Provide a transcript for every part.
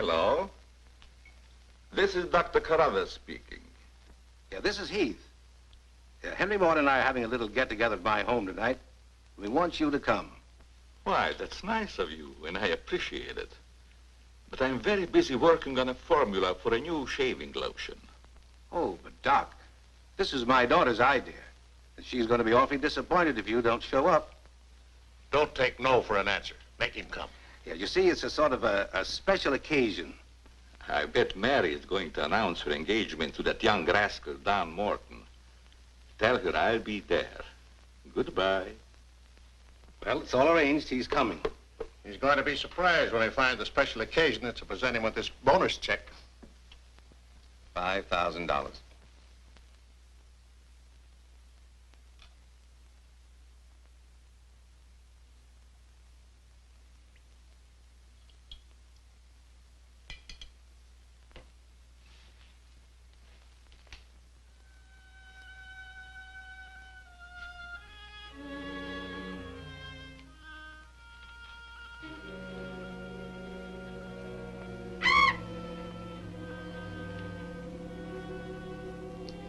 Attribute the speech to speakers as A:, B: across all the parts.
A: Hello. This is Dr. Carruthers speaking.
B: Yeah, this is Heath. Yeah, Henry Morton and I are having a little get-together at my home tonight. We want you to come.
A: Why, that's nice of you, and I appreciate it. But I'm very busy working on a formula for a new shaving lotion.
B: Oh, but Doc, this is my daughter's idea. And she's going to be awfully disappointed if you don't show up.
C: Don't take no for an answer. Make him come.
B: Yeah, you see, it's a sort of a special occasion.
A: I bet Mary is going to announce her engagement to that young rascal, Don Morton. Tell her I'll be there. Goodbye.
B: Well, it's all arranged. He's coming.
C: He's going to be surprised when he finds the special occasion is to present him with this bonus check.
B: $5,000.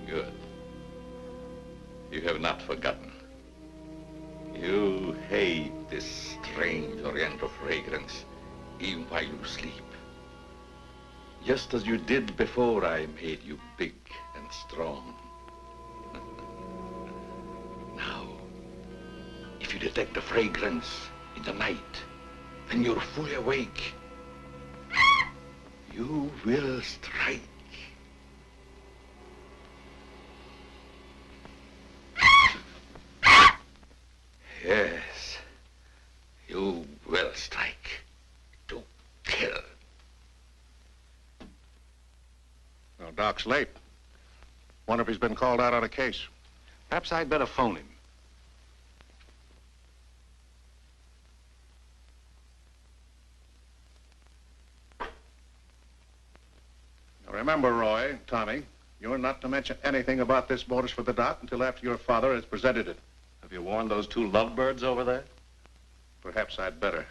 A: Good. You have not forgotten. You hate this strange oriental fragrance, even while you sleep. Just as you did before I made you big and strong. Now, if you detect the fragrance in the night, when you're fully awake, you will strike. Yes, you will strike to kill.
C: Well, Doc's late. Wonder if he's been called out on a case.
B: Perhaps I'd better phone him.
C: Now remember, Roy, Tommy, you're not to mention anything about this bonus for the Doc until after your father has presented it.
D: Have you warned those two lovebirds over there?
C: Perhaps I'd better.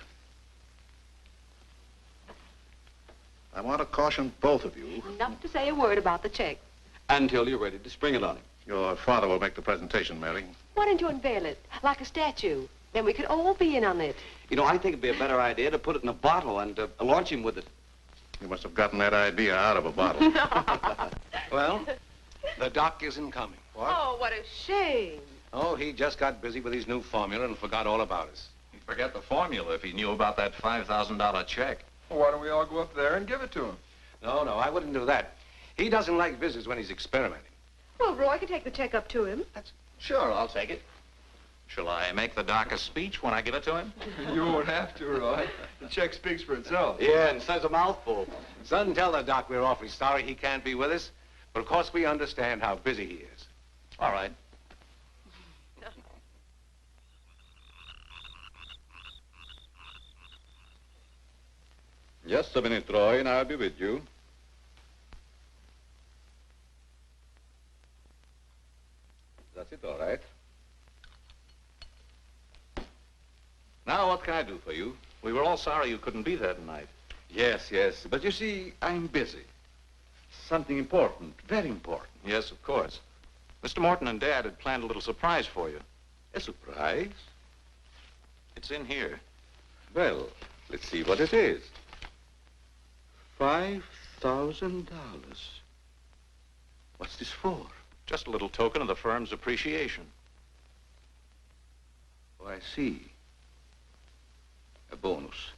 C: I want to caution both of you.
E: Not to say a word about the check.
D: Until you're ready to spring it on him.
C: Your father will make the presentation, Mary.
E: Why don't you unveil it like a statue? Then we could all be in on it.
D: You know, I think it'd be a better idea to put it in a bottle and launch him with it.
C: You must have gotten that idea out of a bottle.
B: Well, the Doc isn't coming.
C: What?
E: Oh, what a shame.
B: Oh, he just got busy with his new formula and forgot all about us.
D: He'd forget the formula if he knew about that $5,000 check.
F: Well, why don't we all go up there and give it to him?
B: No, I wouldn't do that. He doesn't like visits when he's experimenting.
E: Well, Roy could take the check up to him.
D: Sure, I'll take it. Shall I make the Doc a speech when I give it to him?
F: You won't have to, Roy. The check speaks for itself.
D: Yeah, and says a mouthful.
B: Son, tell the Doc we're awfully sorry he can't be with us. But of course we understand how busy he is.
D: All right.
A: Just a minute, Roy, and I'll be with you. That's it, all right. Now, what can I do for you?
D: We were all sorry you couldn't be there tonight.
A: Yes, but you see, I'm busy. Something important, very important.
D: Yes, of course. Mr. Morton and Dad had planned a little surprise for you.
A: A surprise?
D: It's in here.
A: Well, let's see what it is. $5,000. What's this for?
D: Just a little token of the firm's appreciation.
A: Oh, I see. A bonus.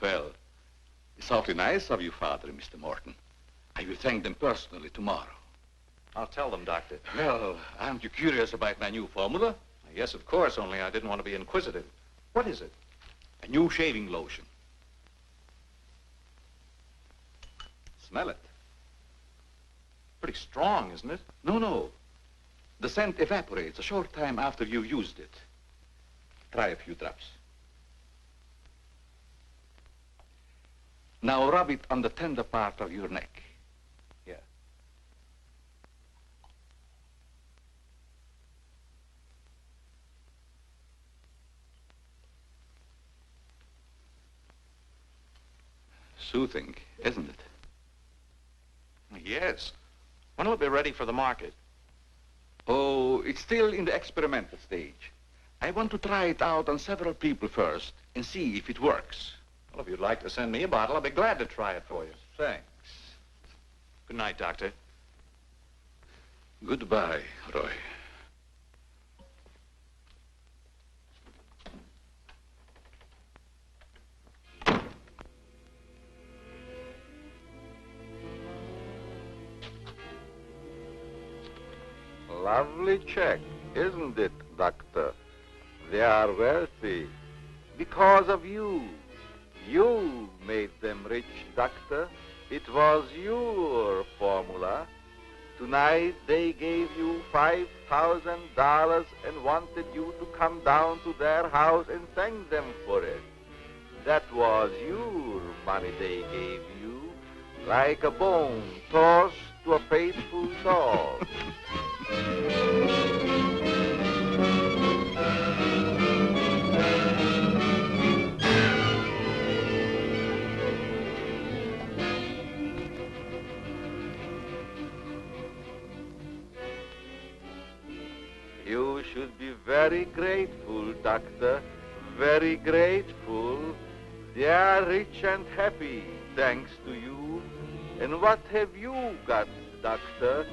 A: Well, it's awfully nice of you, Father and Mr. Morton. I will thank them personally tomorrow.
D: I'll tell them, Doctor.
A: Well, aren't you curious about my new formula?
D: Yes, of course, only I didn't want to be inquisitive. What is it?
A: A new shaving lotion. Smell it.
D: Pretty strong, isn't it?
A: No. The scent evaporates a short time after you've used it. Try a few drops. Now rub it on the tender part of your neck. Here. soothing, isn't it?
D: Yes. When will it be ready for the market?
A: Oh, it's still in the experimental stage. I want to try it out on several people first and see if it works.
D: Well, if you'd like to send me a bottle, I'll be glad to try it for you.
A: Thanks.
D: Good night, Doctor.
A: Goodbye, Roy.
G: Lovely check, isn't it, Doctor? They are wealthy because of you. You made them rich, Doctor. It was your formula. Tonight they gave you $5,000 and wanted you to come down to their house and thank them for it. That was your money they gave you, like a bone tossed to a faithful dog. You should be very grateful, Doctor, very grateful. They are rich and happy, thanks to you. And what have you got, Doctor?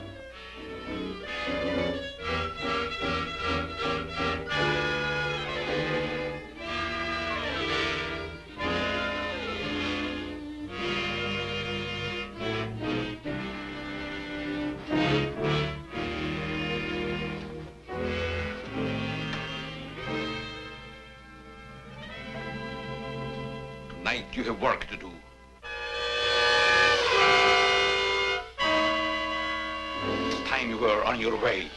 A: Tonight you have work to do. It's time you were on your way.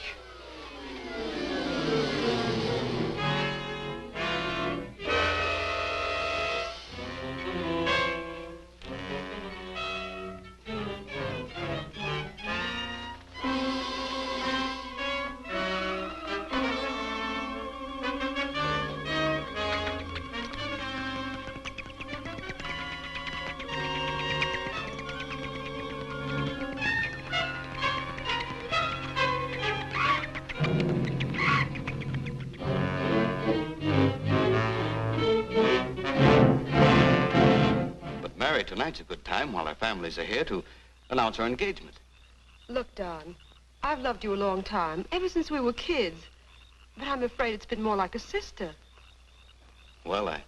H: Tonight's a good time while our families are here to announce our engagement.
E: Look, Don, I've loved you a long time, ever since we were kids. But I'm afraid it's been more like a sister.
H: Well, I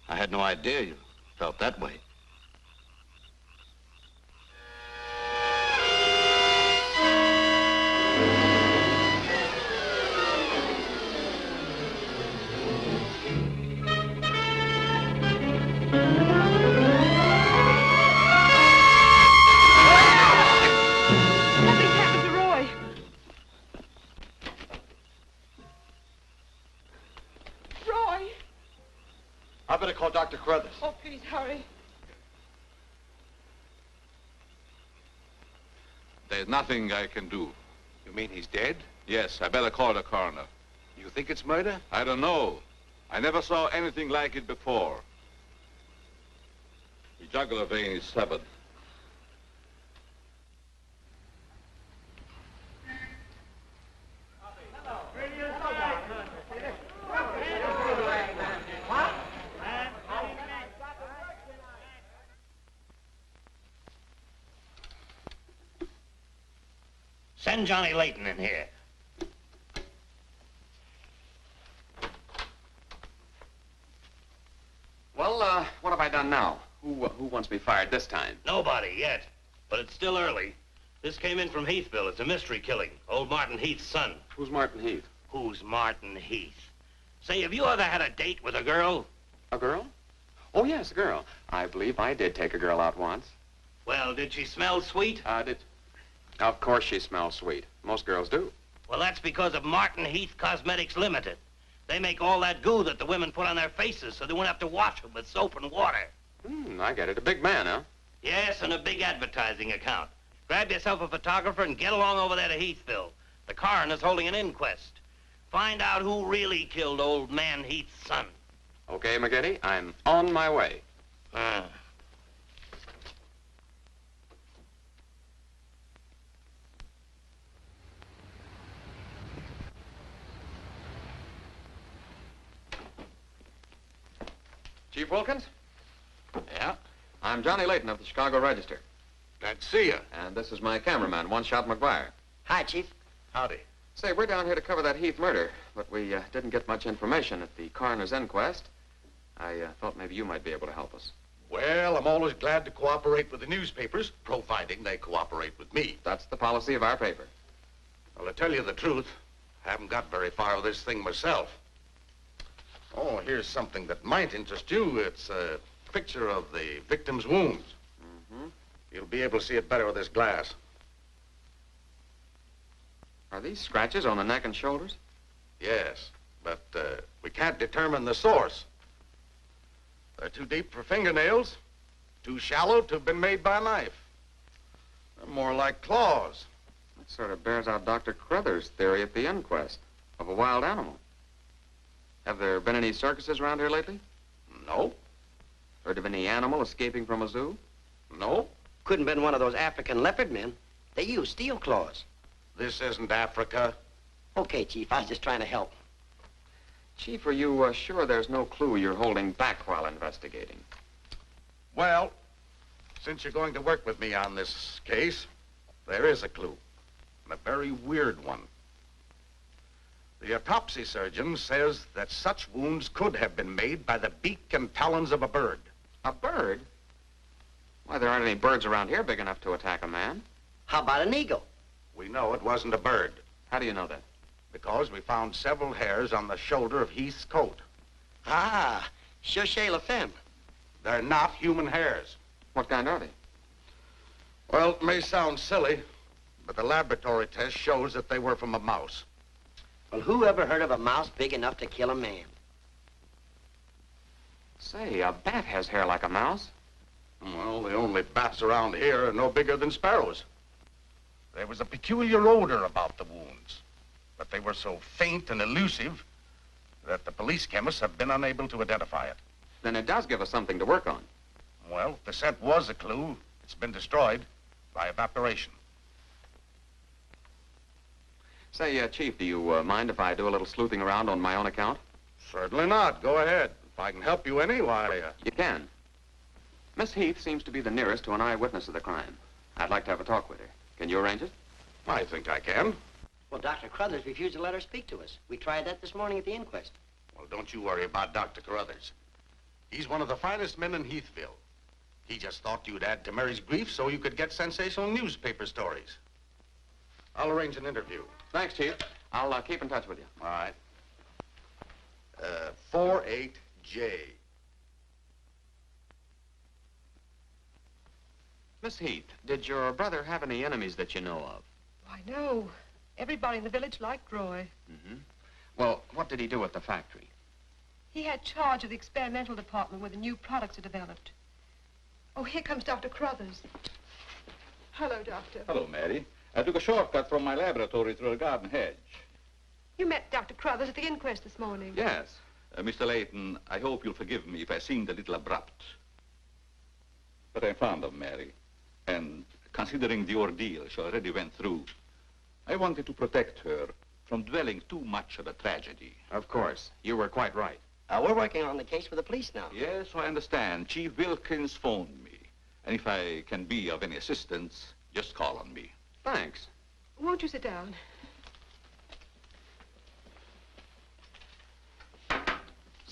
H: had no idea you felt that way.
I: I better call Dr. Carruthers.
E: Oh, please, hurry.
A: There's nothing I can do.
B: You mean he's dead?
A: Yes, I better call the coroner.
B: You think it's murder?
A: I don't know. I never saw anything like it before. The jugular vein is severed.
J: Send Johnny Layton in here.
K: Well, what have I done now? Who wants me fired this time?
J: Nobody yet, but it's still early. This came in from Heathville. It's a mystery killing. Old Martin Heath's son.
K: Who's Martin Heath?
J: Who's Martin Heath? Say, have you ever had a date with a girl?
K: A girl? Oh, yes, a girl. I believe I did take a girl out once.
J: Well, did she smell sweet?
K: Of course she smells sweet. Most girls do.
J: Well, that's because of Martin Heath Cosmetics Limited. They make all that goo that the women put on their faces so they won't have to wash them with soap and water.
K: I get it. A big man, huh?
J: Yes, and a big advertising account. Grab yourself a photographer and get along over there to Heathville. The coroner's holding an inquest. Find out who really killed old man Heath's son.
K: Okay, McGinty, I'm on my way. Chief Wilkins?
B: Yeah?
K: I'm Johnny Layton of the Chicago Register.
B: Glad to see you.
K: And this is my cameraman, One Shot McGuire.
J: Hi, Chief.
B: Howdy.
K: Say, we're down here to cover that Heath murder, but we didn't get much information at the coroner's inquest. I thought maybe you might be able to help us.
C: Well, I'm always glad to cooperate with the newspapers, providing they cooperate with me.
K: That's the policy of our paper.
C: Well, to tell you the truth, I haven't got very far with this thing myself. Oh, here's something that might interest you. It's a picture of the victim's wounds.
K: Mm-hmm.
C: You'll be able to see it better with this glass.
K: Are these scratches on the neck and shoulders?
C: Yes, but we can't determine the source. They're too deep for fingernails, too shallow to have been made by a knife. They're more like claws.
K: That sort of bears out Dr. Crothers' theory at the inquest of a wild animal. Have there been any circuses around here lately?
C: No,
K: Heard of any animal escaping from a zoo?
C: no,
J: Couldn't have been one of those African leopard men. They use steel claws.
C: this isn't Africa.
J: Okay, Chief, I was just trying to help.
K: Chief, are you sure there's no clue you're holding back while investigating?
C: Well, since you're going to work with me on this case, there is a clue, and a very weird one. The autopsy surgeon says that such wounds could have been made by the beak and talons of a bird.
K: A bird? Why, there aren't any birds around here big enough to attack a man.
J: How about an eagle?
C: We know it wasn't a bird,
K: How do you know that?
C: because we found several hairs on the shoulder of Heath's coat.
J: Ah, Chauchet La Femme.
C: They're not human hairs.
K: What kind are they?
C: Well, it may sound silly, but the laboratory test shows that they were from a mouse.
J: Well, who ever heard of a mouse big enough to kill a man?
K: Say, a bat has hair like a mouse.
C: Well, the only bats around here are no bigger than sparrows. There was a peculiar odor about the wounds, but they were so faint and elusive that the police chemists have been unable to identify it.
K: Then it does give us something to work on.
C: Well, if the scent was a clue, it's been destroyed by evaporation.
K: Say, Chief, do you mind if I do a little sleuthing around on my own account?
C: Certainly not. Go ahead. If I can help you any, why...
K: You can. Miss Heath seems to be the nearest to an eyewitness of the crime. I'd like to have a talk with her. Can you arrange it?
C: I think I can.
J: Well, Dr. Crothers refused to let her speak to us. We tried that this morning at the inquest.
C: Well, don't you worry about Dr. Carruthers. He's one of the finest men in Heathville. He just thought you'd add to Mary's grief so you could get sensational newspaper stories. I'll arrange an interview.
K: Thanks, Chief. I'll keep in touch with you.
C: All right. 48J.
K: Miss Heath, did your brother have any enemies that you know of?
E: Why, no. Everybody in the village liked Roy.
K: Mm-hmm. Well, what did he do at the factory?
E: He had charge of the experimental department where the new products are developed. Oh, here comes Dr. Crothers. Hello, Doctor.
A: Hello, Mary. I took a shortcut from my laboratory through a garden hedge.
E: You met Dr. Crothers at the inquest this morning.
A: Yes. Mr. Layton, I hope you'll forgive me if I seemed a little abrupt. But I'm fond of Mary. And considering the ordeal she already went through, I wanted to protect her from dwelling too much on the tragedy.
K: Of course. You were quite right.
J: We're working on the case for the police now.
A: Yes, I understand. Chief Wilkins phoned me. And if I can be of any assistance, just call on me.
K: Thanks.
E: Won't you sit down?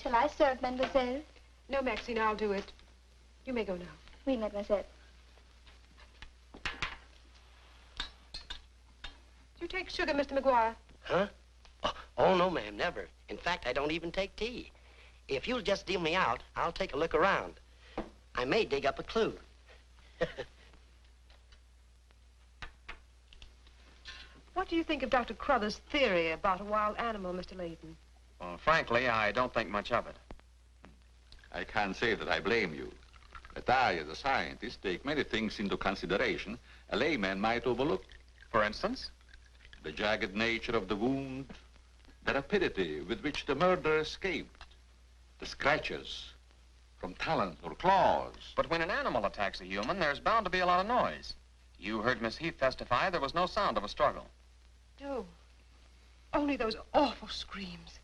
L: Shall I serve, mademoiselle?
E: No, Maxine, I'll do it. You may go now.
L: Oui, mademoiselle.
E: Do you take sugar, Mr. McGuire?
J: Huh? Oh, no, ma'am, never. In fact, I don't even take tea. If you'll just deal me out, I'll take a look around. I may dig up a clue.
E: What do you think of Dr. Crothers' theory about a wild animal, Mr. Layton?
K: Well, frankly, I don't think much of it.
A: I can't say that I blame you. But I, as a scientist, take many things into consideration a layman might overlook.
K: For instance?
A: The jagged nature of the wound, the rapidity with which the murderer escaped, the scratches from talons or claws.
K: But when an animal attacks a human, there's bound to be a lot of noise. You heard Miss Heath testify there was no sound of a struggle.
E: No. Only those awful screams.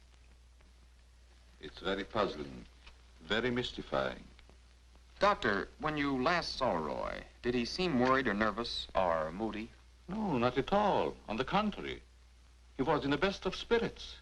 A: It's very puzzling. very mystifying.
K: Doctor, when you last saw Roy, did he seem worried or nervous or moody?
A: No, not at all. On the contrary. He was in the best of spirits.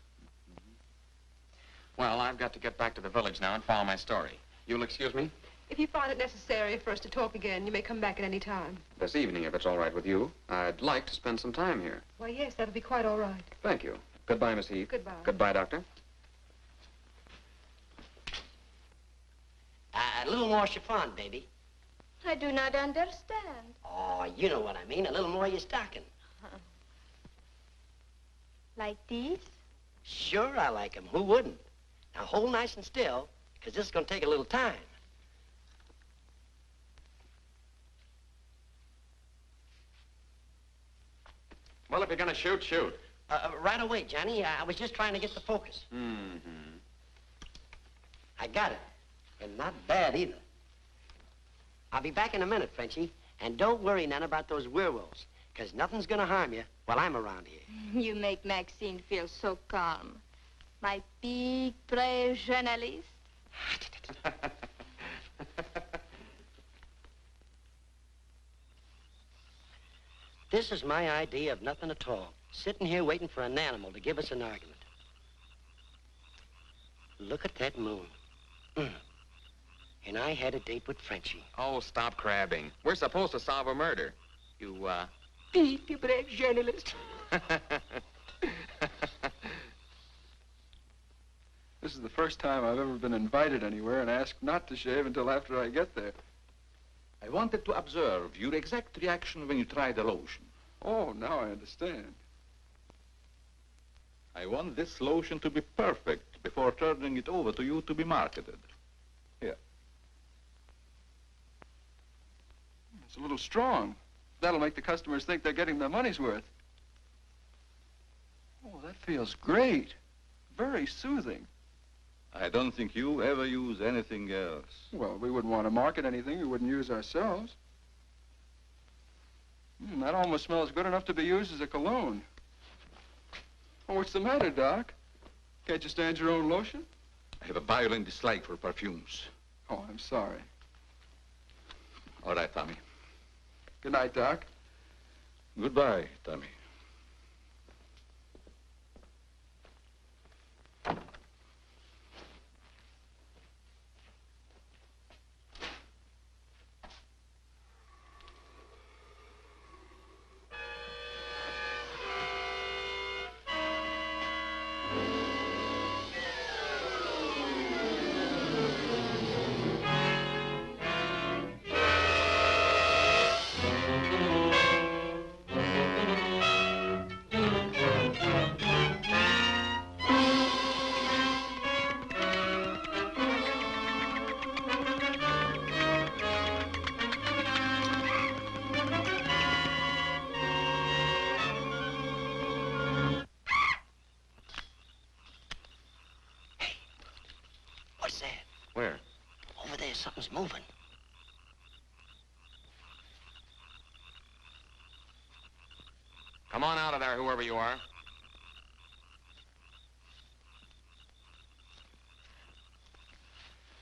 K: Well, I've got to get back to the village now and follow my story. You'll excuse me?
E: If you find it necessary for us to talk again, you may come back at any time.
K: This evening, if it's all right with you. I'd like to spend some time here.
E: Why, yes, that'll be quite all right.
K: Thank you. Goodbye, Miss Heath.
E: Goodbye.
K: Goodbye, Doctor.
J: A little more chiffon, baby.
L: I do not understand.
J: Oh, you know what I mean. A little more of your stocking.
L: Like these?
J: Sure, I like 'em. Who wouldn't? Now, hold nice and still, because this is going to take a little time.
K: Well, if you're going to shoot, shoot.
J: Right away, Johnny. I was just trying to get the focus.
K: Mm-hmm.
J: I got it. And not bad, either. I'll be back in a minute, Frenchie. And don't worry none about those werewolves, because nothing's going to harm you while I'm around here.
L: You make Maxine feel so calm. My big, brave journalist.
J: This is my idea of nothing at all. Sitting here waiting for an animal to give us an argument. Look at that moon. And I had a date with Frenchie.
K: Oh, stop crabbing. We're supposed to solve a murder. You,
J: Big, brave journalist.
F: This is the first time I've ever been invited anywhere and asked not to shave until after I get there.
A: I wanted to observe your exact reaction when you tried the lotion.
F: Oh, now I understand.
A: I want this lotion to be perfect before turning it over to you to be marketed. Here.
F: It's a little strong. That'll make the customers think they're getting their money's worth. Oh, that feels great. Very soothing.
A: I don't think you ever use anything else.
F: Well, we wouldn't want to market anything we wouldn't use ourselves. That almost smells good enough to be used as a cologne. Oh, what's the matter, Doc? Can't you stand your own lotion?
A: I have a violent dislike for perfumes.
F: Oh, I'm sorry.
A: All right, Tommy.
F: Good night, Doc.
A: Goodbye, Tommy.
J: What's that?
K: Where?
J: Over there, something's moving.
K: Come on out of there, whoever you are.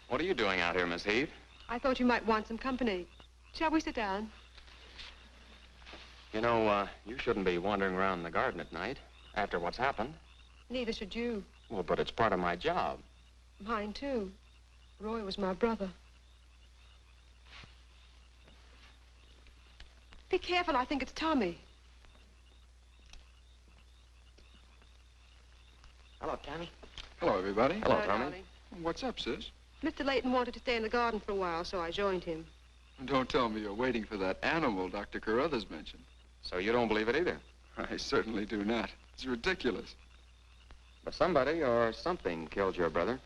K: What are you doing out here, Miss Heath?
E: I thought you might want some company. Shall we sit down?
K: You know, you shouldn't be wandering around the garden at night after what's happened.
E: Neither should you.
K: Well, but it's part of my job.
E: Mine, too. Roy was my brother. Be careful, I think it's Tommy.
J: Hello, Tommy.
F: Hello, everybody.
K: Hello, Tommy.
E: darling.
F: What's up, sis?
E: Mr. Layton wanted to stay in the garden for a while, so I joined him.
F: Don't tell me you're waiting for that animal Dr. Carruthers mentioned.
K: So you don't believe it either?
F: I certainly do not. It's ridiculous.
K: But somebody or something killed your brother.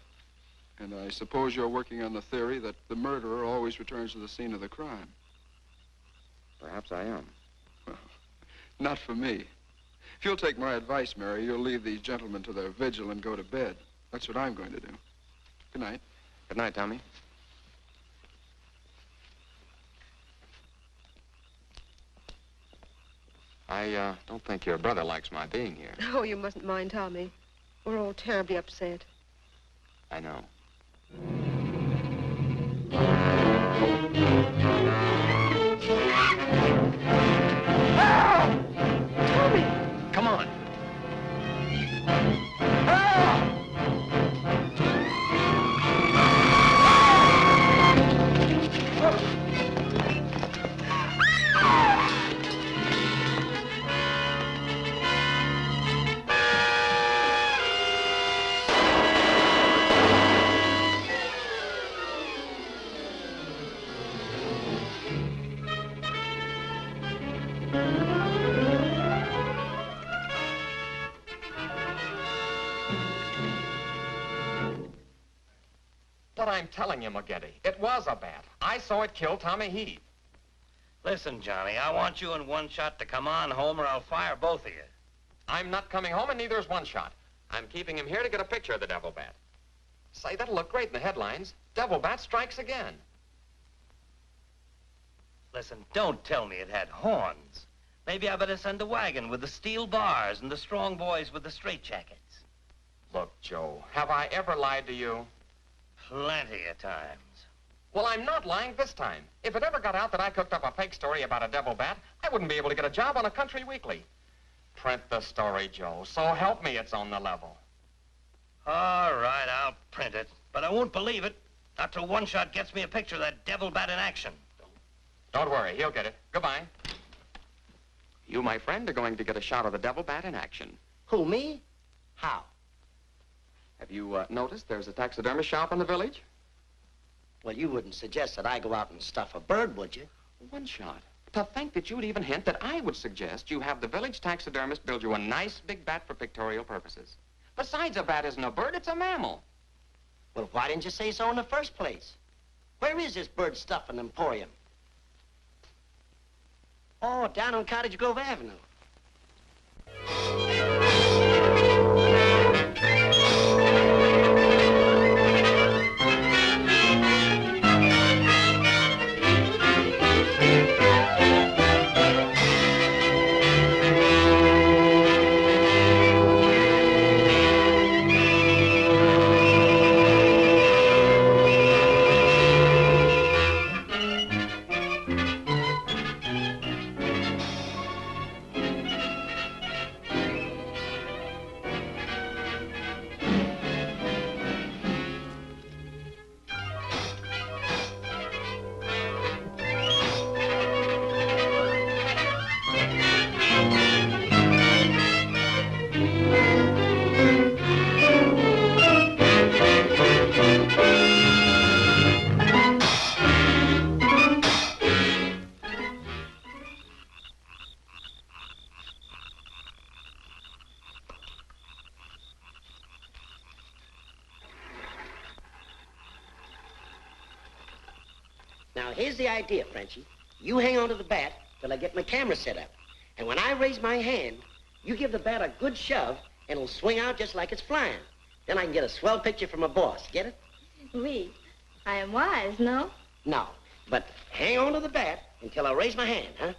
F: And I suppose you're working on the theory that the murderer always returns to the scene of the crime.
K: Perhaps I am.
F: Well, not for me. If you'll take my advice, Mary, you'll leave these gentlemen to their vigil and go to bed. That's what I'm going to do. Good night.
K: Good night, Tommy. I don't think your brother likes my being here.
E: Oh, you mustn't mind Tommy. We're all terribly upset.
K: I know. telling you, McGetty. It was a bat. I saw it kill Tommy Heath.
M: Listen, Johnny, I want you and One Shot to come on home or I'll fire both of you.
K: I'm not coming home, and neither is One Shot. I'm keeping him here to get a picture of the devil bat. Say, that'll look great in the headlines. Devil bat strikes again.
M: Listen, don't tell me it had horns. Maybe I better send a wagon with the steel bars and the strong boys with the straitjackets.
K: Look, Joe, have I ever lied to you?
M: Plenty of times.
K: Well, I'm not lying this time. If it ever got out that I cooked up a fake story about a devil bat, I wouldn't be able to get a job on a country weekly. Print the story, Joe. So help me, it's on the level.
M: All right, I'll print it. But I won't believe it. Not till One Shot gets me a picture of that devil bat in action.
K: Don't worry, he'll get it. Goodbye. You, my friend, are going to get a shot of the devil bat in action.
J: Who, me? How?
K: Have you noticed there's a taxidermist shop in the village?
J: Well, you wouldn't suggest that I go out and stuff a bird, would you?
K: One Shot. To think that you'd even hint that I would suggest you have the village taxidermist build you a nice big bat for pictorial purposes. Besides, a bat isn't a bird, it's a mammal.
J: Well, why didn't you say so in the first place? Where is this bird stuffing emporium? Oh, down on Cottage Grove Avenue. Now, here's the idea, Frenchie. You hang on to the bat till I get my camera set up. And when I raise my hand, you give the bat a good shove, and it'll swing out just like it's flying. Then I can get a swell picture from my boss. Get it?
L: Oui. I am wise, no?
J: No. But hang on to the bat until I raise my hand, huh?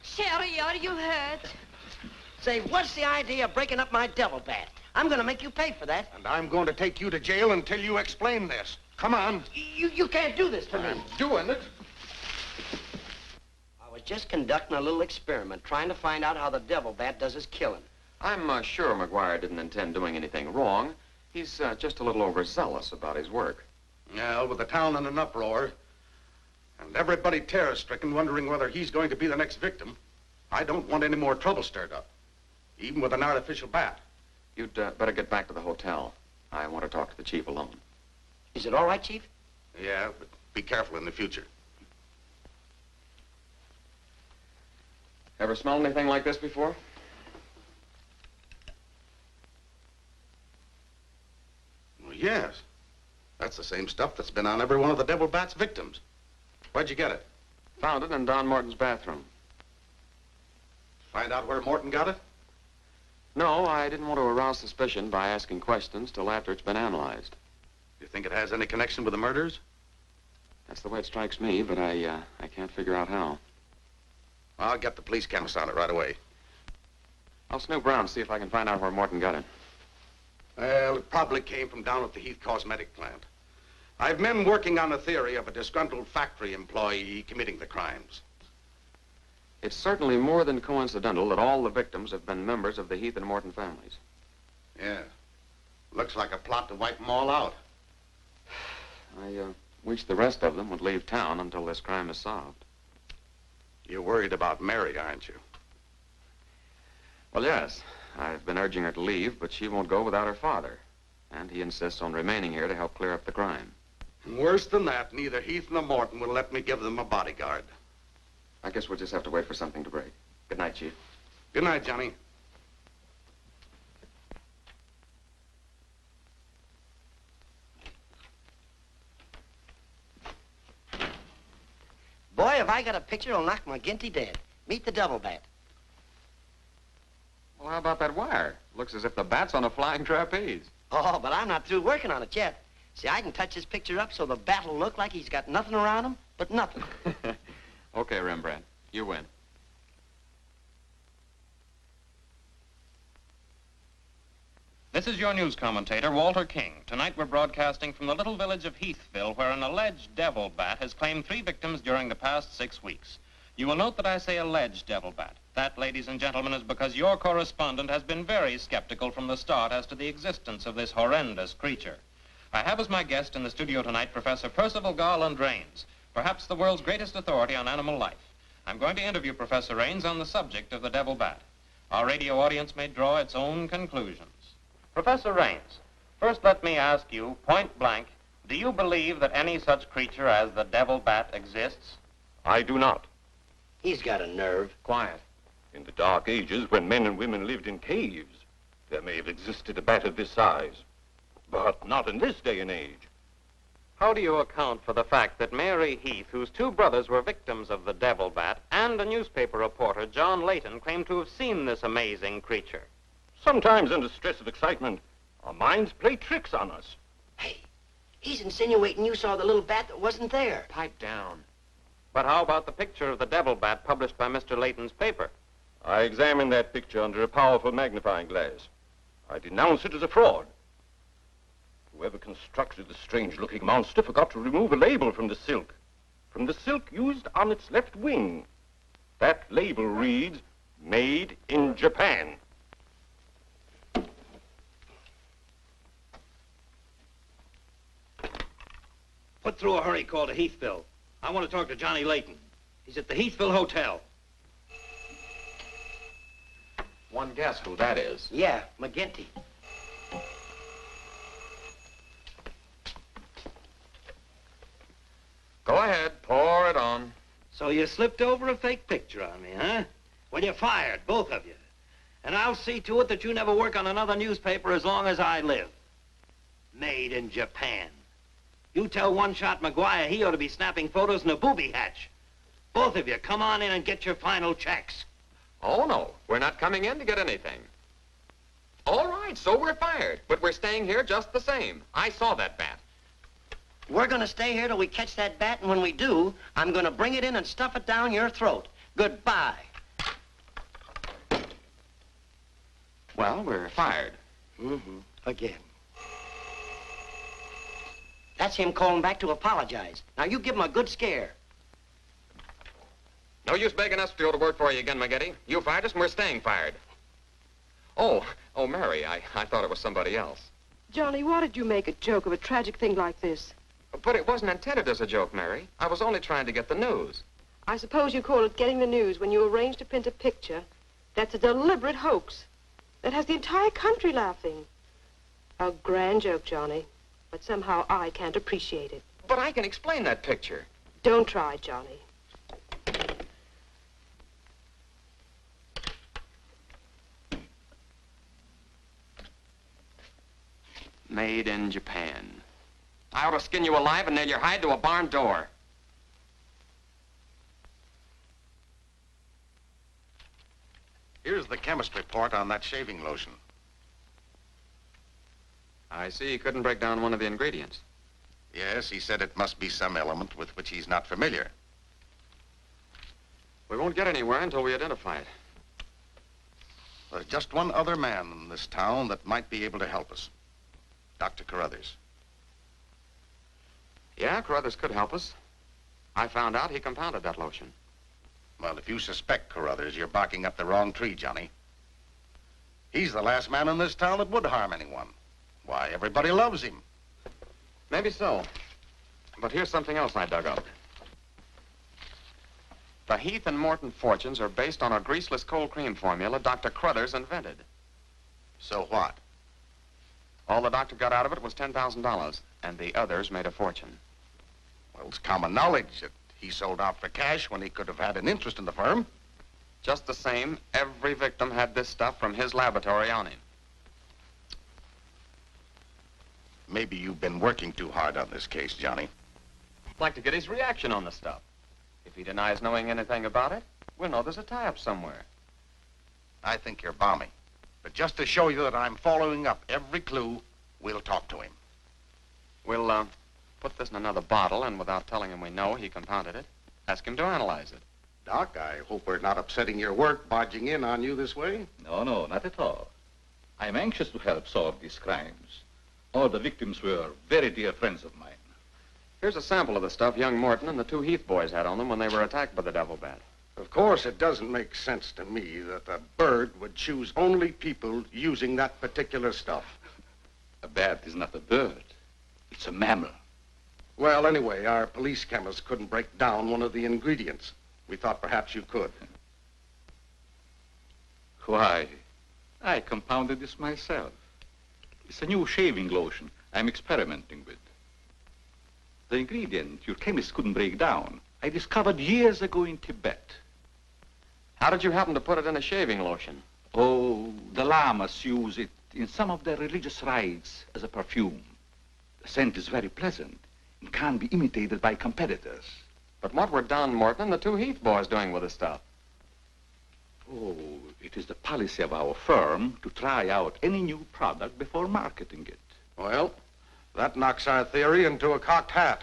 L: Sherry, are you hurt?
J: Say, what's the idea of breaking up my devil bat? I'm going to make you pay for that.
C: And I'm going to take you to jail until you explain this. Come on.
J: You can't do this to me.
C: I'm doing it.
J: I was just conducting a little experiment, trying to find out how the devil bat does his killing.
K: I'm sure McGuire didn't intend doing anything wrong. He's just a little overzealous about his work.
C: Yeah, with the town in an uproar, and everybody terror-stricken, wondering whether he's going to be the next victim, I don't want any more trouble stirred up, even with an artificial bat.
K: You'd better get back to the hotel. I want to talk to the chief alone.
J: Is it all right, Chief?
C: Yeah, but be careful in the future.
K: Ever smelled anything like this before?
C: Well, yes. That's the same stuff that's been on every one of the devil bat's victims. Where'd you get it?
K: Found it in Don Morton's bathroom.
C: Find out where Morton got it?
K: No, I didn't want to arouse suspicion by asking questions till after it's been analyzed.
C: You think it has any connection with the murders?
K: That's the way it strikes me, but I can't figure out how.
C: I'll get the police cameras on it right away.
K: I'll snoop around, see if I can find out where Morton got it.
C: Well, it probably came from down at the Heath Cosmetic plant. I've men working on a theory of a disgruntled factory employee committing the crimes.
K: It's certainly more than coincidental that all the victims have been members of the Heath and Morton families.
C: Yeah. Looks like a plot to wipe them all out.
K: I wish the rest of them would leave town until this crime is solved.
C: You're worried about Mary, aren't you?
K: Well, yes. I've been urging her to leave, but she won't go without her father. And he insists on remaining here to help clear up the crime.
C: And worse than that, neither Heath nor Morton will let me give them a bodyguard.
K: I guess we'll just have to wait for something to break. Good night, Chief.
C: Good night, Johnny.
J: Boy, if I got a picture, it'll knock McGinty dead. Meet the double bat.
K: Well, how about that wire? Looks as if the bat's on a flying trapeze.
J: Oh, but I'm not through working on it yet. See, I can touch this picture up so the bat will look like he's got nothing around him but nothing.
K: Okay, Rembrandt. You win.
N: This is your news commentator, Walter King. Tonight we're broadcasting from the little village of Heathville, where an alleged devil bat has claimed 3 victims during the past 6 weeks. You will note that I say alleged devil bat. That, ladies and gentlemen, is because your correspondent has been very skeptical from the start as to the existence of this horrendous creature. I have as my guest in the studio tonight Professor Percival Garland Rains, perhaps the world's greatest authority on animal life. I'm going to interview Professor Rains on the subject of the devil bat. Our radio audience may draw its own conclusions. Professor Rains, first let me ask you, point blank, do you believe that any such creature as the devil bat exists?
O: I do not.
J: He's got a nerve.
K: Quiet.
O: In the dark ages, when men and women lived in caves, there may have existed a bat of this size. But not in this day and age.
N: How do you account for the fact that Mary Heath, whose 2 brothers were victims of the devil bat, and a newspaper reporter, John Layton, claim to have seen this amazing creature?
O: Sometimes under stress of excitement, our minds play tricks on us.
J: Hey, he's insinuating you saw the little bat that wasn't there.
K: Pipe down.
N: But how about the picture of the devil bat published by Mr. Layton's paper?
O: I examined that picture under a powerful magnifying glass. I denounce it as a fraud. Whoever constructed the strange-looking monster forgot to remove a label from the silk used on its left wing. That label reads, "Made in Japan."
M: Put through a hurry call to Heathville. I want to talk to Johnny Layton. He's at the Heathville Hotel.
K: One guess who that is.
J: Yeah, McGinty.
K: Go ahead, pour it on.
M: So you slipped over a fake picture on me, huh? Well, you're fired, both of you. And I'll see to it that you never work on another newspaper as long as I live. Made in Japan. You tell One-Shot McGuire he ought to be snapping photos in a booby hatch. Both of you, come on in and get your final checks.
K: Oh, no. We're not coming in to get anything. All right, so we're fired. But we're staying here just the same. I saw that bat.
J: We're going to stay here till we catch that bat, and when we do, I'm going to bring it in and stuff it down your throat. Goodbye.
K: Well, we're fired.
J: Mm-hmm. Again. That's him calling back to apologize. Now, you give him a good scare.
K: No use begging us to go to work for you again, McGinty. You fired us and we're staying fired. Oh, Mary, I thought it was somebody else.
E: Johnny, why did you make a joke of a tragic thing like this?
K: But it wasn't intended as a joke, Mary. I was only trying to get the news.
E: I suppose you call it getting the news when you arrange to print a picture. That's a deliberate hoax. That has the entire country laughing. A grand joke, Johnny. But somehow I can't appreciate it.
K: But I can explain that picture.
E: Don't try, Johnny.
K: Made in Japan. I ought to skin you alive and nail your hide to a barn door.
C: Here's the chemist report on that shaving lotion.
K: I see he couldn't break down one of the ingredients.
C: Yes, he said it must be some element with which he's not familiar.
K: We won't get anywhere until we identify it.
C: There's just one other man in this town that might be able to help us. Dr. Carruthers.
K: Yeah, Carruthers could help us. I found out he compounded that lotion.
C: Well, if you suspect Carruthers, you're barking up the wrong tree, Johnny. He's the last man in this town that would harm anyone. Why, everybody loves him.
K: Maybe so. But here's something else I dug up. The Heath and Morton fortunes are based on a greaseless cold cream formula Dr. Crothers invented.
C: So what?
K: All the doctor got out of it was $10,000, and the others made a fortune.
C: Well, it's common knowledge that he sold out for cash when he could have had an interest in the firm.
K: Just the same, every victim had this stuff from his laboratory on him.
C: Maybe you've been working too hard on this case, Johnny.
K: I'd like to get his reaction on the stuff. If he denies knowing anything about it, we'll know there's a tie-up somewhere.
C: I think you're balmy. But just to show you that I'm following up every clue, we'll talk to him.
K: We'll, put this in another bottle, and without telling him we know he compounded it, ask him to analyze it.
C: Doc, I hope we're not upsetting your work barging in on you this way.
A: No, no, not at all. I'm anxious to help solve these crimes. All the victims were very dear friends of mine.
K: Here's a sample of the stuff young Morton and the two Heath boys had on them when they were attacked by the devil bat.
C: Of course, it doesn't make sense to me that a bird would choose only people using that particular stuff.
A: A bat is not a bird. It's a mammal.
C: Well, anyway, our police chemist couldn't break down one of the ingredients. We thought perhaps you could.
A: Why, I compounded this myself. It's a new shaving lotion I'm experimenting with. The ingredient your chemist couldn't break down, I discovered years ago in Tibet.
K: How did you happen to put it in a shaving lotion?
A: Oh, the lamas use it in some of their religious rites as a perfume. The scent is very pleasant and can't be imitated by competitors.
K: But what were Don Morton and the two Heath boys doing with the stuff?
A: Oh, it is the policy of our firm to try out any new product before marketing it.
C: Well, that knocks our theory into a cocked hat.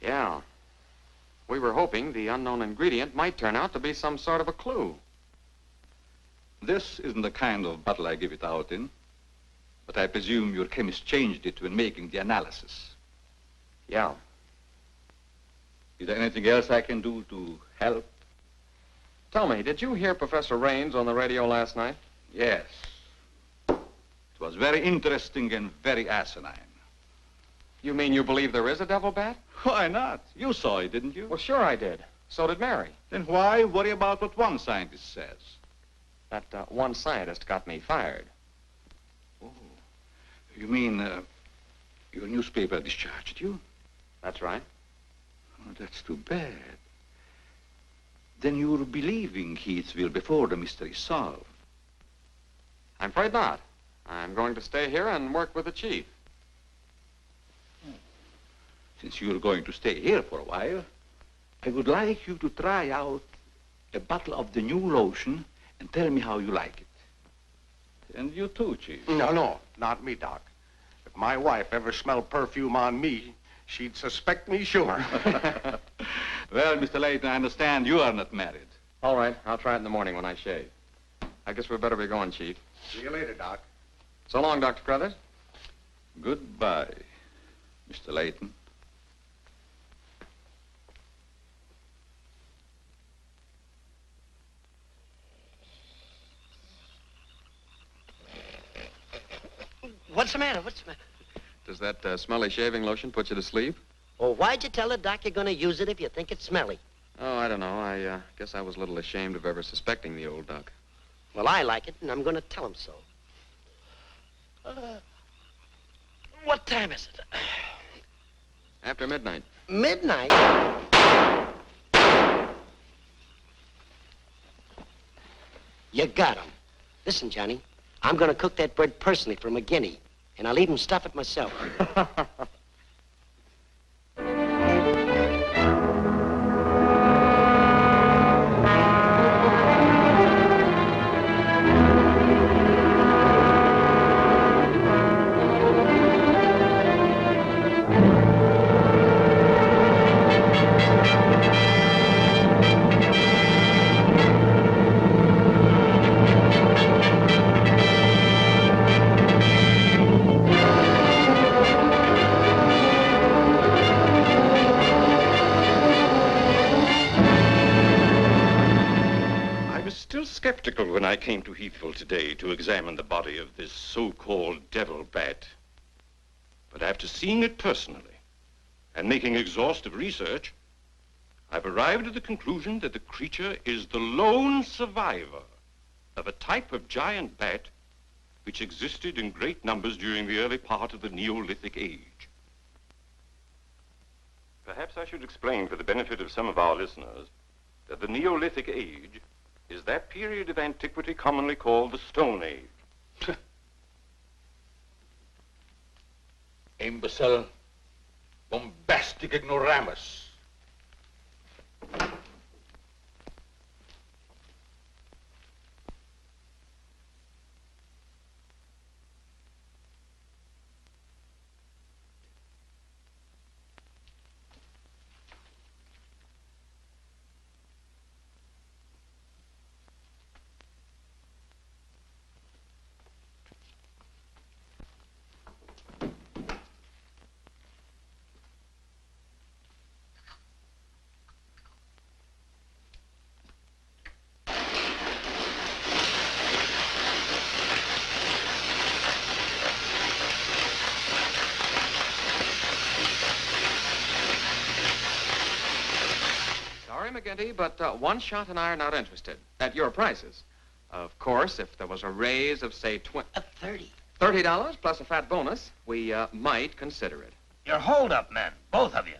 K: Yeah. We were hoping the unknown ingredient might turn out to be some sort of a clue.
A: This isn't the kind of bottle I give it out in, but I presume your chemist changed it when making the analysis.
K: Yeah.
A: Is there anything else I can do to help?
K: Tell me, did you hear Professor Raines on the radio last night?
A: Yes. It was very interesting and very asinine.
K: You mean you believe there is a devil bat?
A: Why not? You saw it, didn't you?
K: Well, sure I did. So did Mary.
A: Then why worry about what one scientist says?
K: That one scientist got me fired.
A: Oh, you mean your newspaper discharged you?
K: That's right.
A: Oh, that's too bad. Then you're believing Heathville before the mystery is solved.
K: I'm afraid not. I'm going to stay here and work with the chief.
A: Since you're going to stay here for a while, I would like you to try out a bottle of the new lotion and tell me how you like it. And you too, Chief.
C: No, not me, Doc. If my wife ever smelled perfume on me, she'd suspect me sure.
A: Well, Mr. Layton, I understand you are not married.
K: All right, I'll try it in the morning when I shave. I guess we better be going, Chief.
C: See you later, Doc.
K: So long, Dr. Crothers.
A: Goodbye, Mr. Layton.
J: What's the matter? What's the matter?
K: Does that smelly shaving lotion put you to sleep?
J: Well, why'd you tell the doc you're going to use it if you think it's smelly?
K: Oh, I don't know. I guess I was a little ashamed of ever suspecting the old doc.
J: Well, I like it, and I'm going to tell him so. What time is it?
K: After midnight.
J: Midnight? You got him. Listen, Johnny, I'm going to cook that bird personally for McGinney, and I'll even stuff it myself.
O: Skeptical when I came to Heathville today to examine the body of this so-called devil bat. But after seeing it personally and making exhaustive research, I've arrived at the conclusion that the creature is the lone survivor of a type of giant bat which existed in great numbers during the early part of the Neolithic age. Perhaps I should explain for the benefit of some of our listeners that the Neolithic age is that period of antiquity commonly called the Stone Age.
C: Imbecile, bombastic ignoramus.
K: McGinty, but One Shot and I are not interested. At your prices. Of course, if there was a raise of, say, $30 plus a fat bonus, we might consider it.
M: You're hold-up men, both of you.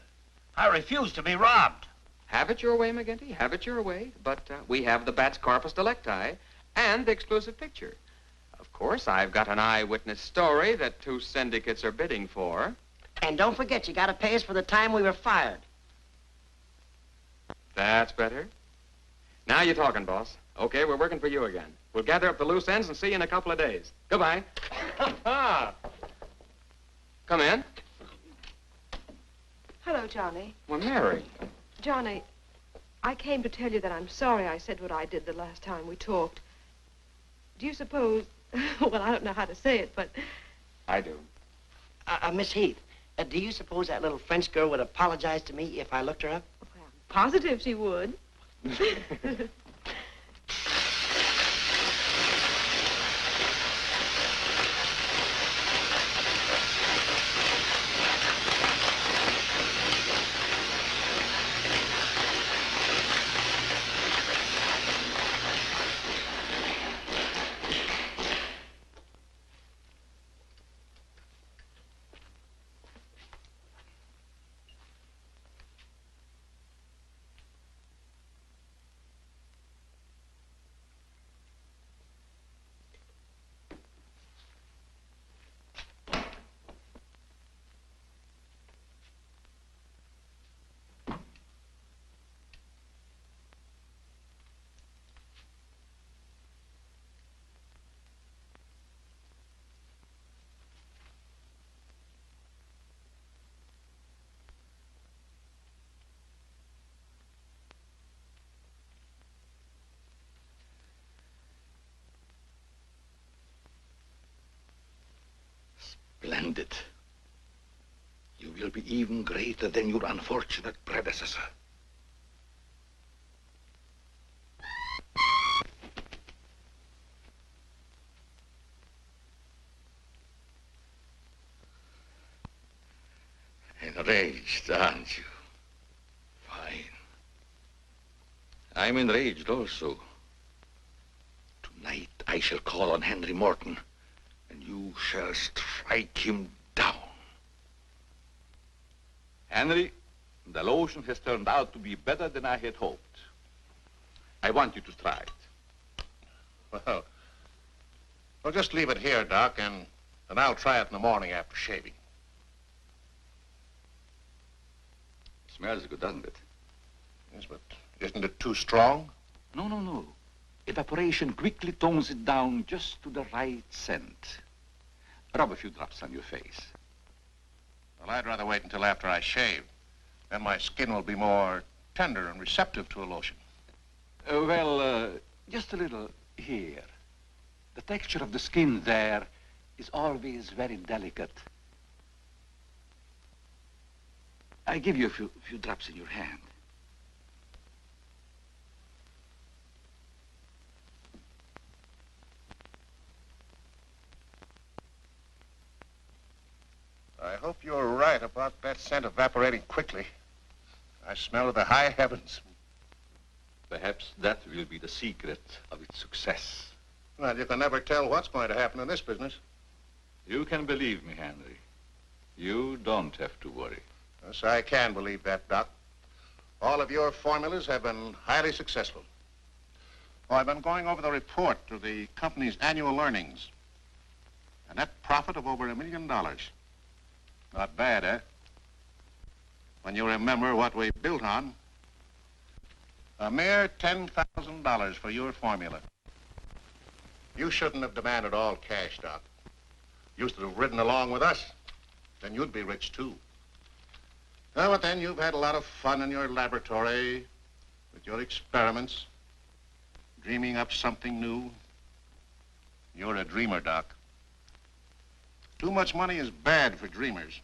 M: I refuse to be robbed.
K: Have it your way, McGinty. Have it your way. But we have the bat's corpus delicti and the exclusive picture. Of course, I've got an eyewitness story that 2 syndicates are bidding for.
J: And don't forget, you gotta pay us for the time we were fired.
K: That's better. Now you're talking, boss. Okay, we're working for you again. We'll gather up the loose ends and see you in a couple of days. Goodbye. Come in.
E: Hello, Johnny.
K: Well, Mary.
E: Johnny, I came to tell you that I'm sorry I said what I did the last time we talked. Do you suppose... well, I don't know how to say it, but...
K: I do.
J: Miss Heath, do you suppose that little French girl would apologize to me if I looked her up?
E: Positive she would.
C: Splendid. You will be even greater than your unfortunate predecessor. Enraged, aren't you? Fine. I'm enraged also. Tonight I shall call on Henry Morton, and you shall strike him down. Henry, the lotion has turned out to be better than I had hoped. I want you to try it.
I: Well, just leave it here, Doc, and I'll try it in the morning after shaving.
C: Smells good, doesn't it?
I: Yes, but isn't it too strong?
C: No, no, no. Evaporation quickly tones it down just to the right scent. Rub a few drops on your face.
I: Well, I'd rather wait until after I shave. Then my skin will be more tender and receptive to a lotion.
C: Just a little here. The texture of the skin there is always very delicate. I give you a few drops in your hand.
I: I hope about that scent evaporating quickly. I smell the high heavens.
A: Perhaps that will be the secret of its success.
I: Well, you can never tell what's going to happen in this business.
A: You can believe me, Henry. You don't have to worry.
I: Yes, I can believe that, Doc. All of your formulas have been highly successful. Oh, I've been going over the report of the company's annual earnings. A net profit of over $1 million. Not bad, eh? When you remember what we built on. A mere $10,000 for your formula. You shouldn't have demanded all cash, Doc. You should have ridden along with us. Then you'd be rich, too. Well, but then you've had a lot of fun in your laboratory with your experiments, dreaming up something new. You're a dreamer, Doc. Too much money is bad for dreamers.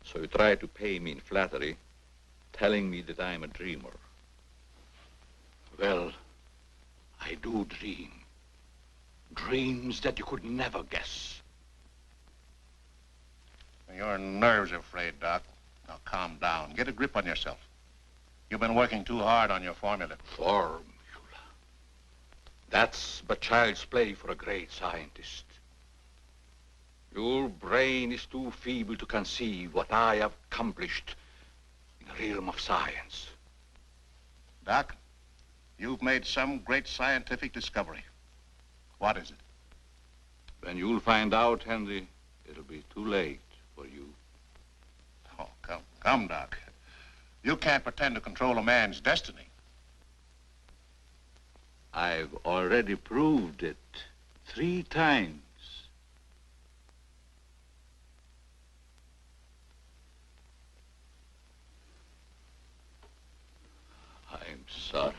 A: So you try to pay me in flattery, telling me that I'm a dreamer. Well, I do dream. Dreams that you could never guess.
I: Your nerves are frayed, Doc. Now calm down. Get a grip on yourself. You've been working too hard on your formula.
A: Formula. That's but child's play for a great scientist. Your brain is too feeble to conceive what I have accomplished in the realm of science.
I: Doc, you've made some great scientific discovery. What is it?
A: When you'll find out, Henry, it'll be too late for you.
I: Oh, come, Doc. You can't pretend to control a man's destiny.
A: I've already proved it 3 times. I'm sorry.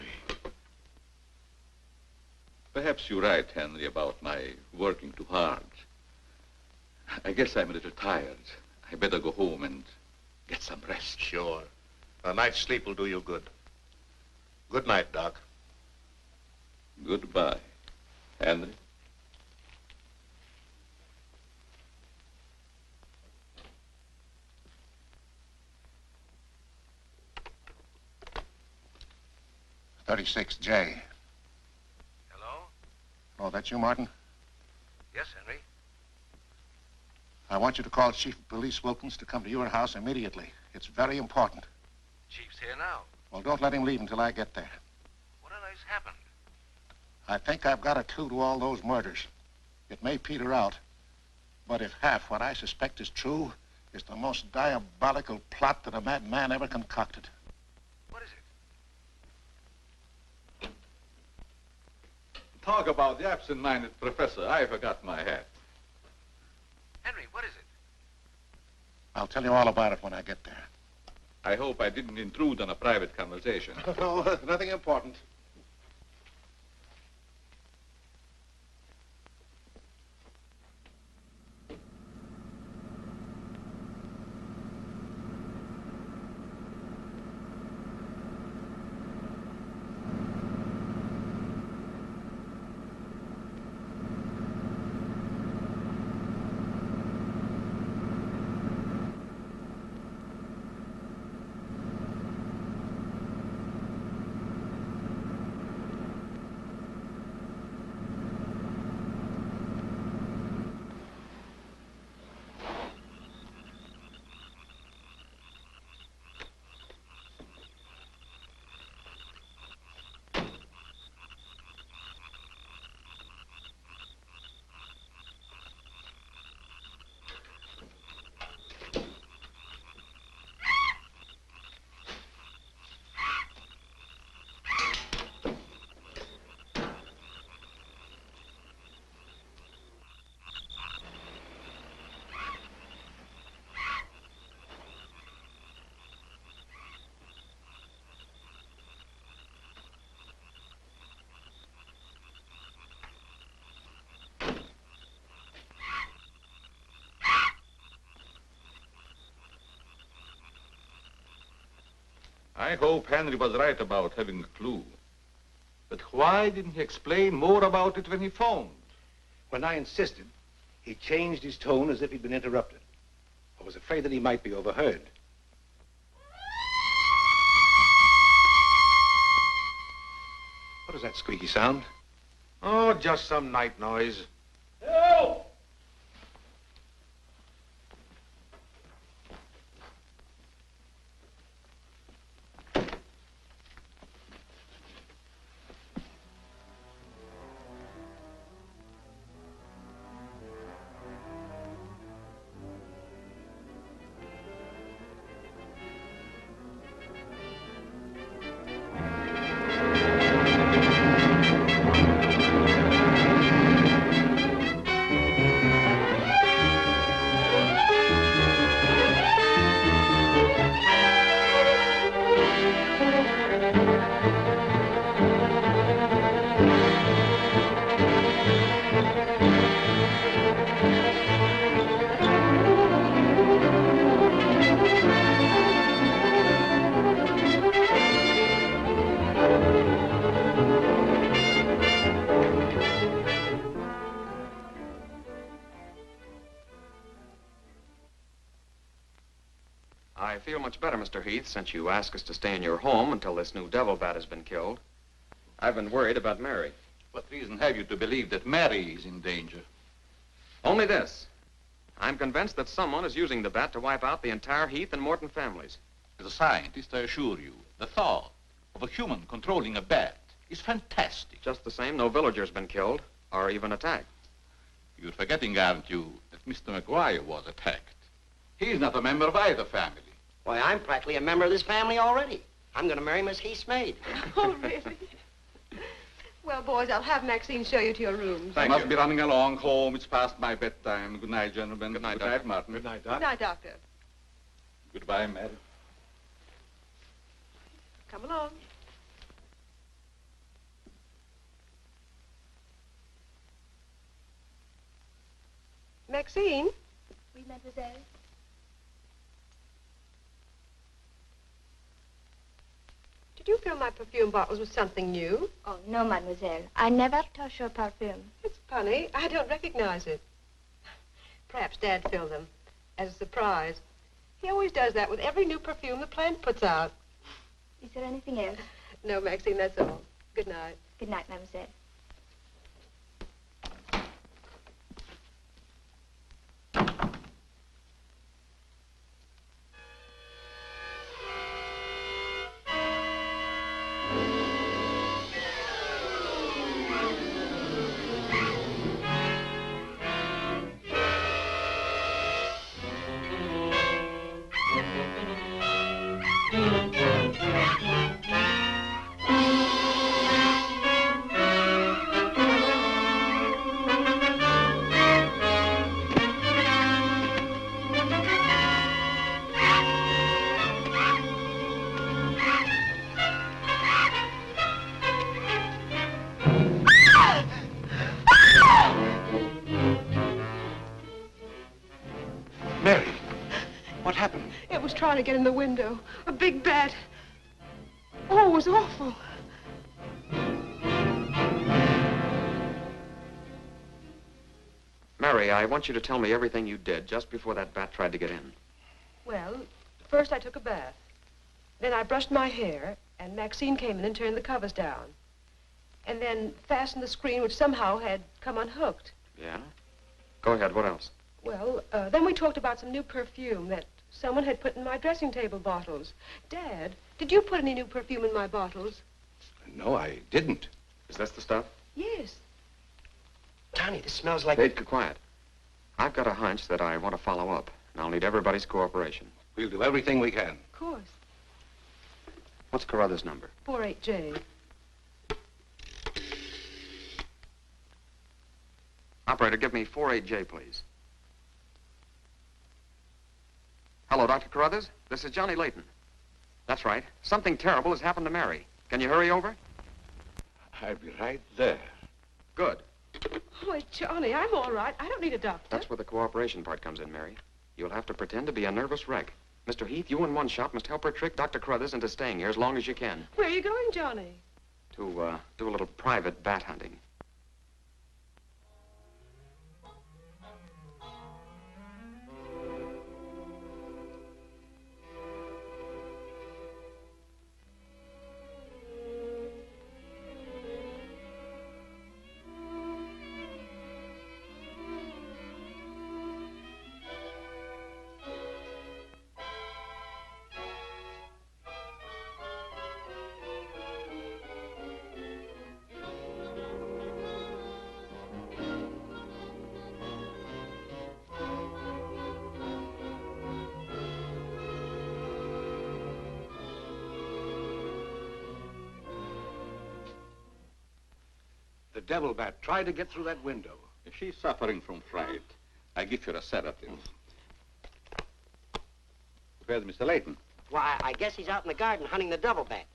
A: Perhaps you're right, Henry, about my working too hard. I guess I'm a little tired. I better go home and get some rest.
I: Sure. A night's sleep will do you good. Good night, Doc.
A: Goodbye, Henry.
I: $36J.
B: Hello?
I: Oh, that's you, Martin?
B: Yes, Henry.
I: I want you to call Chief of Police Wilkins to come to your house immediately. It's very important.
B: Chief's here now.
I: Well, don't let him leave until I get there.
B: What on earth's happened?
I: I think I've got a clue to all those murders. It may peter out, but if half what I suspect is true, it's the most diabolical plot that a madman ever concocted.
B: What is it?
A: Talk about the absent-minded professor. I forgot my hat.
B: Henry, what is it?
I: I'll tell you all about it when I get there.
A: I hope I didn't intrude on a private conversation.
I: No, nothing important.
A: I hope Henry was right about having a clue. But why didn't he explain more about it when he phoned?
B: When I insisted, he changed his tone as if he'd been interrupted. was afraid that he might be overheard. What is that squeaky sound?
I: Oh, just some night noise.
C: Help!
K: I feel much better, Mr. Heath, since you asked us to stay in your home until this new devil bat has been killed. I've been worried about Mary.
A: What reason have you to believe that Mary is in danger?
K: Only this. I'm convinced that someone is using the bat to wipe out the entire Heath and Morton families.
A: As a scientist, I assure you, the thought of a human controlling a bat is fantastic.
K: Just the same, no villager's been killed or even attacked.
A: You're forgetting, aren't you, that Mr. McGuire was attacked. He's not a member of either family.
J: Why, I'm practically a member of this family already. I'm going to marry Miss Heath's maid.
E: Oh, really? Well, boys, I'll have Maxine show you to your rooms.
A: I must be running along home. It's past my bedtime. Good night, gentlemen.
K: Good night,
A: Good night, Martin.
B: Good night,
E: Good
B: Doc.
E: night, Doctor.
A: Goodbye, Mary.
E: Come along. Maxine?
L: Oui, mademoiselle.
E: Did you fill my perfume bottles with something new?
L: Oh, no, mademoiselle. I never touch your perfume.
E: It's funny. I don't recognize it. Perhaps Dad filled them as a surprise. He always does that with every new perfume the plant puts out.
L: Is there anything else?
E: No, Maxine, that's all. Good night.
L: Good night, mademoiselle.
B: Mary, what happened?
E: It was trying to get in the window. A big bat. Oh, it was awful.
K: Mary, I want you to tell me everything you did just before that bat tried to get in.
E: Well, first I took a bath. Then I brushed my hair, and Maxine came in and turned the covers down. And then fastened the screen, which somehow had come unhooked.
K: Yeah? Go ahead, what else?
E: Well, then we talked about some new perfume that someone had put in my dressing table bottles. Dad, did you put any new perfume in my bottles?
B: No, I didn't.
K: Is this the stuff?
E: Yes.
J: Johnny, this smells like...
K: Hey, quiet. I've got a hunch that I want to follow up, and I'll need everybody's cooperation.
B: We'll do everything we can.
E: Of course.
K: What's Carruthers' number?
E: 48J.
K: Operator, give me 48J, please. Hello, Dr. Carruthers. This is Johnny Layton. That's right. Something terrible has happened to Mary. Can you hurry over?
G: I'll be right there.
K: Good.
E: Oh, Johnny, I'm all right. I don't need a doctor.
K: That's where the cooperation part comes in, Mary. You'll have to pretend to be a nervous wreck. Mr. Heath, you in one shop must help her trick Dr. Carruthers into staying here as long as you can.
E: Where are you going, Johnny?
K: To, do a little private bat hunting.
B: devil bat tried to get through that window.
A: If she's suffering from fright, I give her a sedative. Where's Mr. Layton?
J: Why, I guess he's out in the garden hunting the devil bat.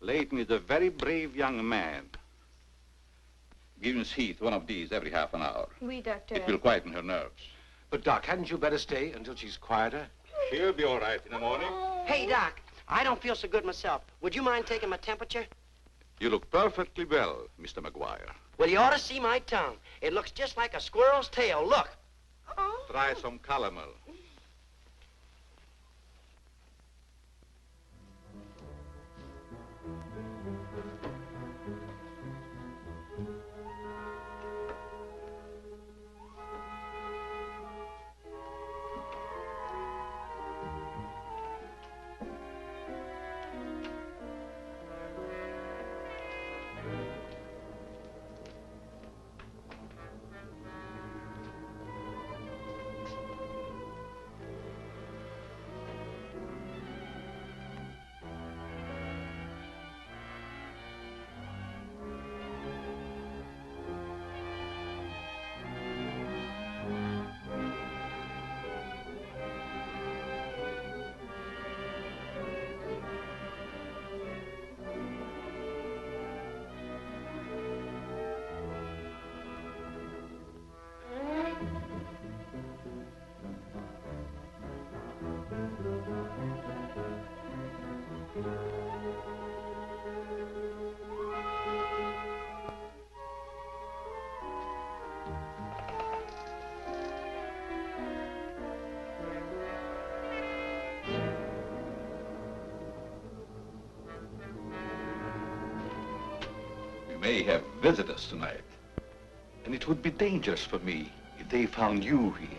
A: Layton is a very brave young man. Give Miss Heath one of these every half an hour.
L: Oui, doctor.
A: It will quieten her nerves.
B: But, Doc, hadn't you better stay until she's quieter?
A: She'll be all right in the morning.
J: Hey, Doc, I don't feel so good myself. Would you mind taking my temperature?
A: You look perfectly well, Mr. McGuire.
J: Well, you ought to see my tongue. It looks just like a squirrel's tail. Look.
A: Try some calomel. We may have visitors tonight, and it would be dangerous for me if they found you here.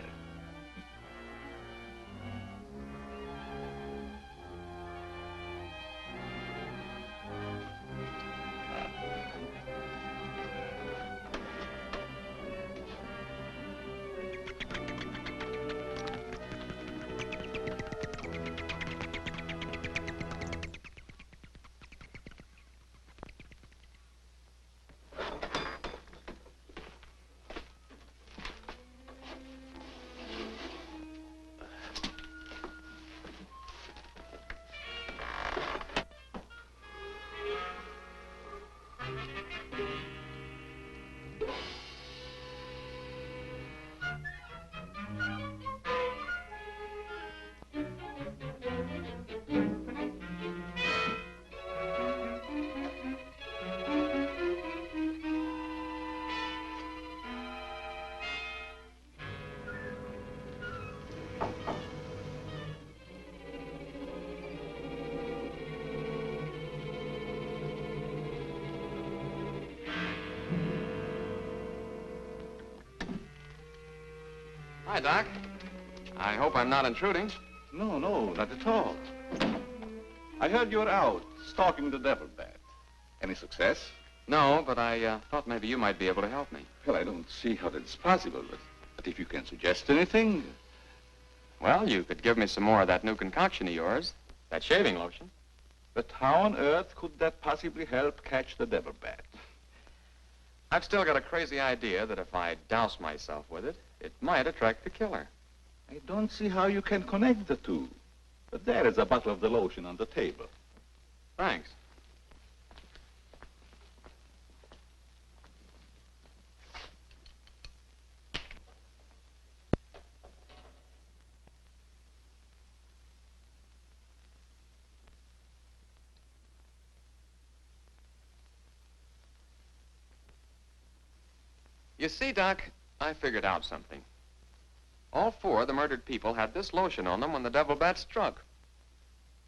K: Hi, Doc. I hope I'm not intruding.
A: No, not at all. I heard you were out stalking the devil bat. Any success?
K: No, but I thought maybe you might be able to help me.
A: Well, I don't see how that's possible, but if you can suggest anything...
K: Well, you could give me some more of that new concoction of yours, that shaving lotion.
A: But how on earth could that possibly help catch the devil bat?
K: I've still got a crazy idea that if I douse myself with it, it might attract the killer.
A: I don't see how you can connect the two. But there is a bottle of the lotion on the table.
K: Thanks. You see, Doc, I figured out something. All four of the murdered people had this lotion on them when the devil bat struck.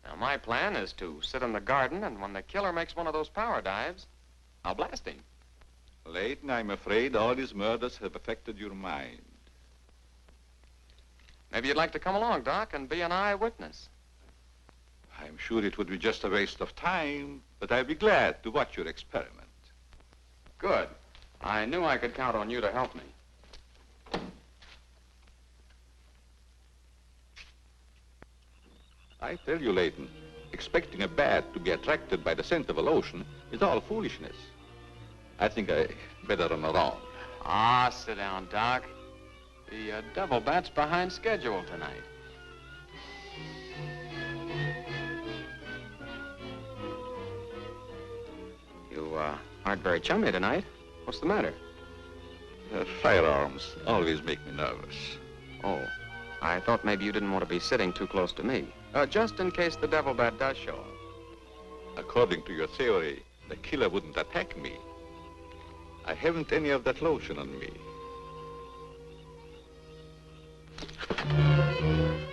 K: Now, my plan is to sit in the garden, and when the killer makes one of those power dives, I'll blast him.
A: Layton, I'm afraid all these murders have affected your mind.
K: Maybe you'd like to come along, Doc, and be an eyewitness.
A: I'm sure it would be just a waste of time, but I'd be glad to watch your experiment.
K: Good. I knew I could count on you to help me.
A: I tell you, Layton, expecting a bat to be attracted by the scent of a lotion is all foolishness. I think I better run around.
K: Ah, sit down, Doc. The double bat's behind schedule tonight. You aren't very chummy tonight. What's the matter?
A: Firearms always make me nervous.
K: Oh, I thought maybe you didn't want to be sitting too close to me. Just in case the devil bat does show up.
A: According to your theory, the killer wouldn't attack me. I haven't any of that lotion on me.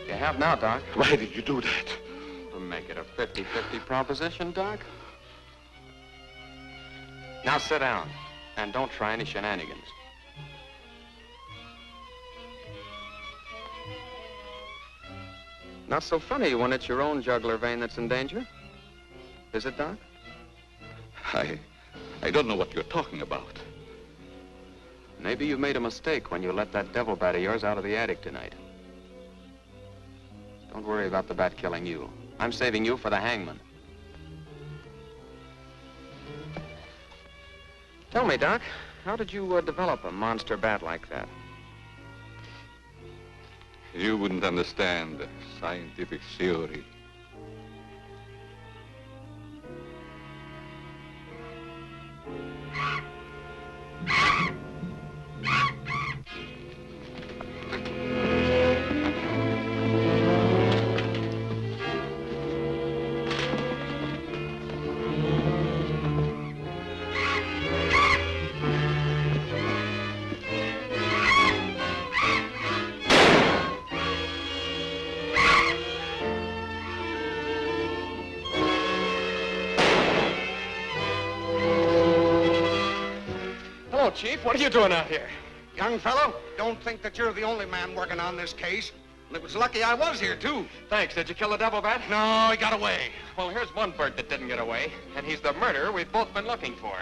K: You have now, Doc.
I: Why did you do that?
K: To make it a 50-50 proposition, Doc. Now sit down, and don't try any shenanigans. Not so funny when it's your own jugular vein that's in danger. Is it, Doc?
A: I don't know what you're talking about.
K: Maybe you made a mistake when you let that devil bat of yours out of the attic tonight. Don't worry about the bat killing you. I'm saving you for the hangman. Tell me, Doc, how did you develop a monster bat like that?
A: You wouldn't understand scientific theory.
K: Chief, what are you doing out here?
C: Young fellow, don't think that you're the only man working on this case. And it was lucky I was here, too.
K: Thanks. Did you kill the devil bat?
C: No, he got away.
K: Well, here's one bird that didn't get away, and he's the murderer we've both been looking for.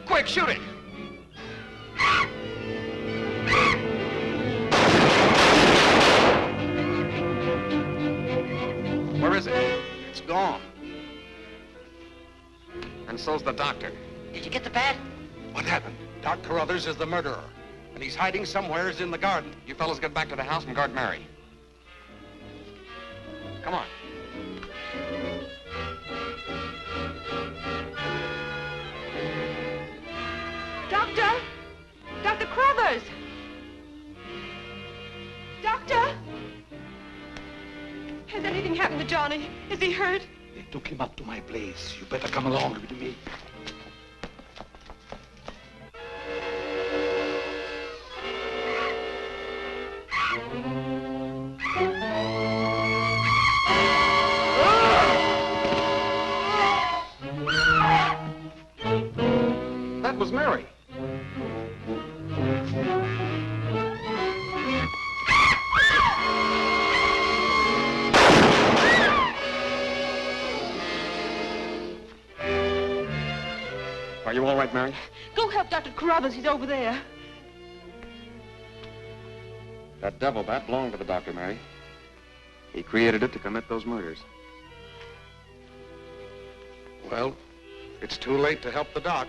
K: Quick, shoot it! Where is it?
C: It's gone.
K: And so's the doctor.
J: Did you get the bat?
C: What happened? Doc Carruthers is the murderer, and he's hiding somewheres in the garden.
K: You fellas get back to the house and guard Mary. Come on.
E: Doctor! Dr. Carruthers! Doctor! Has anything happened to Johnny? Is he hurt?
I: They took him up to my place. You better come along with me.
K: That was Mary. Are you all right, Mary?
E: Go help Dr. Carruthers. He's over there.
K: That devil bat belonged to the doctor, Mary. He created it to commit those murders.
C: Well, it's too late to help the doc.